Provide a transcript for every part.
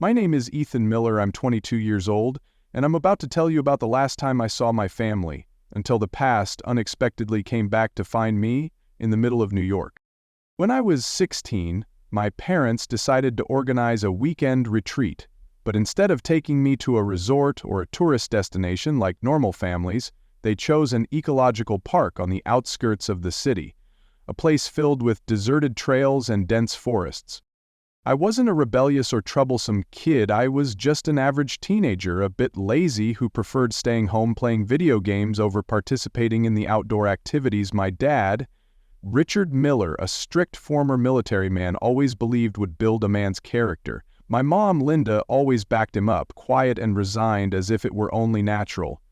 My name is Ethan Miller. I'm 22 years old, and I'm about to tell you about the last time I saw my family, until the past unexpectedly came back to find me in the middle of New York. When I was 16, my parents decided to organize a weekend retreat, but instead of taking me to a resort or a tourist destination like normal families, they chose an ecological park on the outskirts of the city, a place filled with deserted trails and dense forests. I wasn't a rebellious or troublesome kid. I was just an average teenager, a bit lazy, who preferred staying home playing video games over participating in the outdoor activities my dad, Richard Miller, a strict former military man, always believed would build a man's character. My mom, Linda, always backed him up, quiet and resigned as if it were only natural.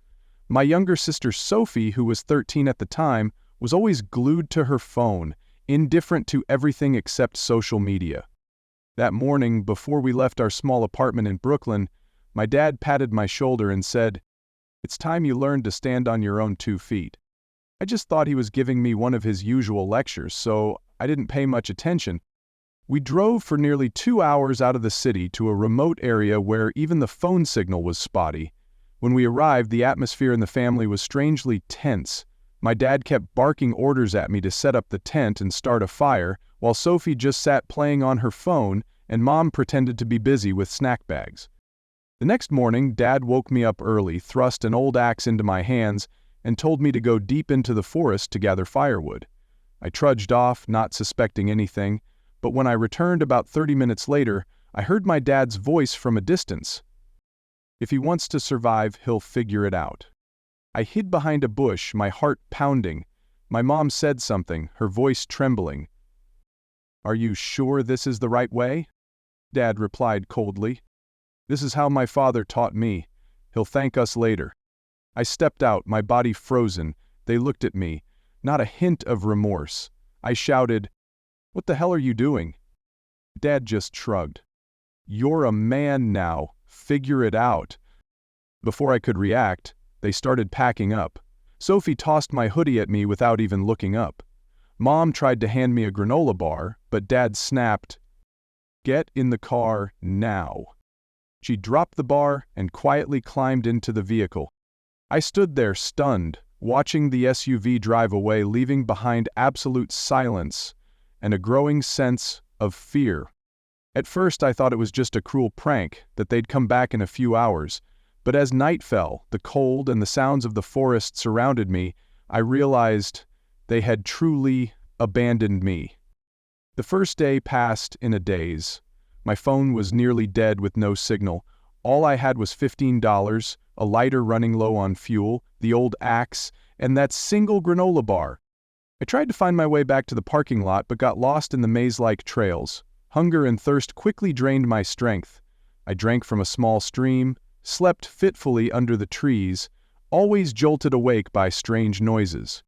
My younger sister Sophie, who was 13 at the time, was always glued to her phone, indifferent to everything except social media. That morning, before we left our small apartment in Brooklyn, my dad patted my shoulder and said, "It's time you learned to stand on your own 2 feet." I just thought he was giving me one of his usual lectures, so I didn't pay much attention. We drove for nearly 2 hours out of the city to a remote area where even the phone signal was spotty. When we arrived, the atmosphere in the family was strangely tense. My dad kept barking orders at me to set up the tent and start a fire, while Sophie just sat playing on her phone and Mom pretended to be busy with snack bags. The next morning, Dad woke me up early, thrust an old axe into my hands, and told me to go deep into the forest to gather firewood. I trudged off, not suspecting anything, but when I returned about 30 minutes later, I heard my dad's voice from a distance. "If he wants to survive, he'll figure it out." I hid behind a bush, my heart pounding. My mom said something, her voice trembling. "Are you sure this is the right way?" Dad replied coldly. "This is how my father taught me. He'll thank us later." I stepped out, my body frozen. They looked at me, not a hint of remorse. I shouted, "What the hell are you doing?" Dad just shrugged. "You're a man now. Figure it out." Before I could react, they started packing up. Sophie tossed my hoodie at me without even looking up. Mom tried to hand me a granola bar, but Dad snapped, "Get in the car now." She dropped the bar and quietly climbed into the vehicle. I stood there stunned, watching the SUV drive away, leaving behind absolute silence and a growing sense of fear. At first I thought it was just a cruel prank, that they'd come back in a few hours, but as night fell, the cold and the sounds of the forest surrounded me, I realized they had truly abandoned me. The first day passed in a daze. My phone was nearly dead with no signal. All I had was $15, a lighter running low on fuel, the old axe, and that single granola bar. I tried to find my way back to the parking lot but got lost in the maze-like trails. Hunger and thirst quickly drained my strength. I drank from a small stream, slept fitfully under the trees, always jolted awake by strange noises.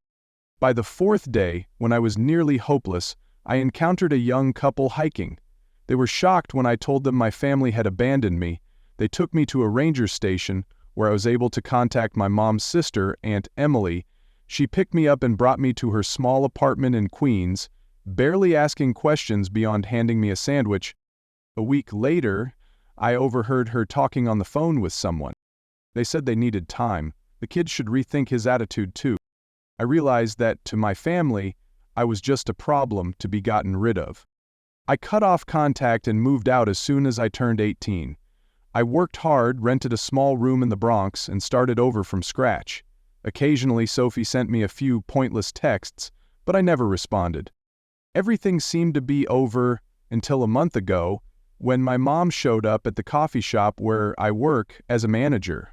By the 4th day, when I was nearly hopeless, I encountered a young couple hiking. They were shocked when I told them my family had abandoned me. They took me to a ranger station, where I was able to contact my mom's sister, Aunt Emily. She picked me up and brought me to her small apartment in Queens, barely asking questions beyond handing me a sandwich. A week later, I overheard her talking on the phone with someone. They said they needed time. The kid should rethink his attitude too. I realized that, to my family, I was just a problem to be gotten rid of. I cut off contact and moved out as soon as I turned 18. I worked hard, rented a small room in the Bronx, and started over from scratch. Occasionally, Sophie sent me a few pointless texts, but I never responded. Everything seemed to be over until a month ago, when my mom showed up at the coffee shop where I work as a manager.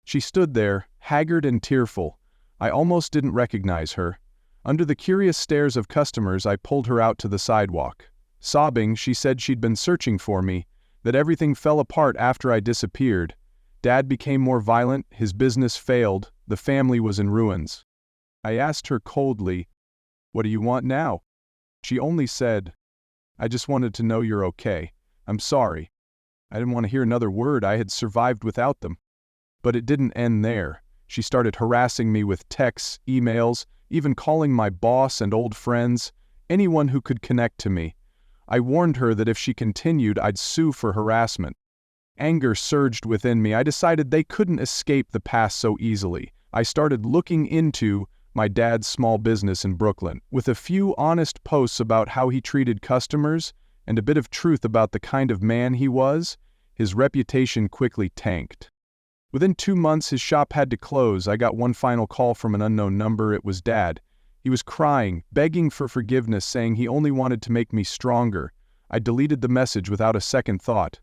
She stood there, haggard and tearful. I almost didn't recognize her. Under the curious stares of customers, I pulled her out to the sidewalk. Sobbing, she said she'd been searching for me, that everything fell apart after I disappeared. Dad became more violent, his business failed, the family was in ruins. I asked her coldly, "What do you want now?" She only said, "I just wanted to know you're okay. I'm sorry." I didn't want to hear another word. I had survived without them. But it didn't end there. She started harassing me with texts, emails, even calling my boss and old friends, anyone who could connect to me. I warned her that if she continued, I'd sue for harassment. Anger surged within me. I decided they couldn't escape the past so easily. I started looking into my dad's small business in Brooklyn, with a few honest posts about how he treated customers and a bit of truth about the kind of man he was. His reputation quickly tanked. Within 2 months, his shop had to close. I got one final call from an unknown number. It was Dad. He was crying, begging for forgiveness, saying he only wanted to make me stronger. I deleted the message without a second thought.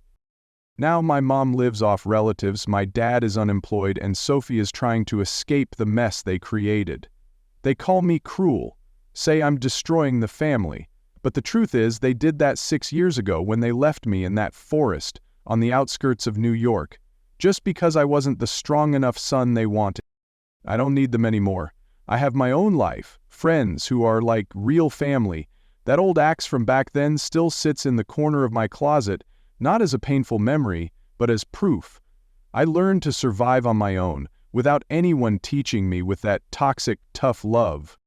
Now my mom lives off relatives, my dad is unemployed, and Sophie is trying to escape the mess they created. They call me cruel, say I'm destroying the family. But the truth is, they did that 6 years ago when they left me in that forest on the outskirts of New York, just because I wasn't the strong enough son they wanted. I don't need them anymore. I have my own life, friends who are like real family. That old axe from back then still sits in the corner of my closet, not as a painful memory, but as proof. I learned to survive on my own, without anyone teaching me with that toxic, tough love.